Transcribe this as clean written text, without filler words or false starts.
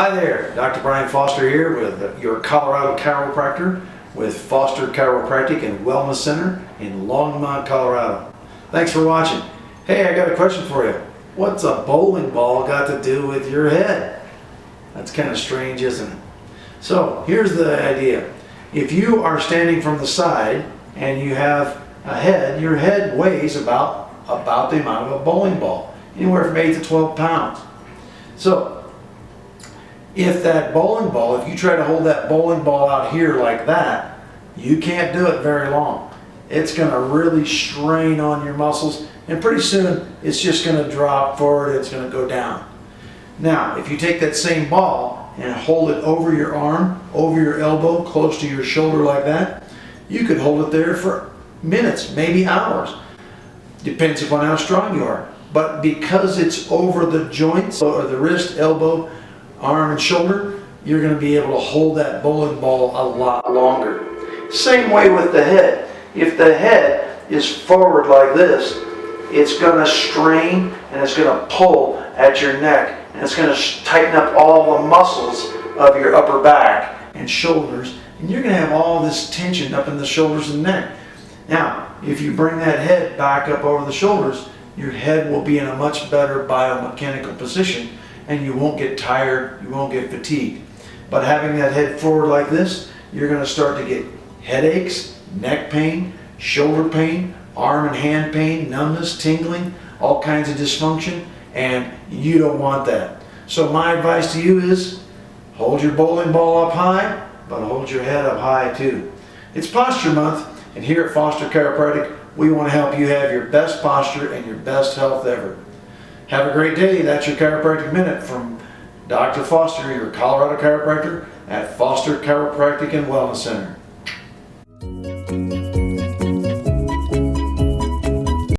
Hi there, Dr. Brian Foster here with your Colorado chiropractor with Foster Chiropractic and Wellness Center in Longmont, Colorado. Thanks for watching. Hey, I got a question for you. What's a bowling ball got to do with your head? That's kind of strange, isn't it? So here's the idea. If you are standing from the side and you have a head, your head weighs about the amount of a bowling ball, anywhere from 8 to 12 pounds. So if that bowling ball, if you try to hold that bowling ball out here like that, you can't do it very long. It's going to really strain on your muscles, and pretty soon it's just going to drop forward, it's going to go down. Now, if you take that same ball and hold it over your arm, over your elbow, close to your shoulder like that, you could hold it there for minutes, maybe hours. Depends upon how strong you are. But because it's over the joints, or the wrist, elbow, arm and shoulder, you're going to be able to hold that bowling ball a lot longer. Same way with the head. If the head is forward like this, it's going to strain and it's going to pull at your neck, and it's going to tighten up all the muscles of your upper back and shoulders, and you're going to have all this tension up in the shoulders and neck. Now, if you bring that head back up over the shoulders, your head will be in a much better biomechanical position, and you won't get tired, you won't get fatigued. But having that head forward like this, you're going to start to get headaches, neck pain, shoulder pain, arm and hand pain, numbness, tingling, all kinds of dysfunction, and you don't want that. So my advice to you is, hold your bowling ball up high, but hold your head up high too. It's Posture Month, and here at Foster Chiropractic, we want to help you have your best posture and your best health ever. Have a great day. That's your Chiropractic Minute from Dr. Foster, your Colorado chiropractor at Foster Chiropractic and Wellness Center.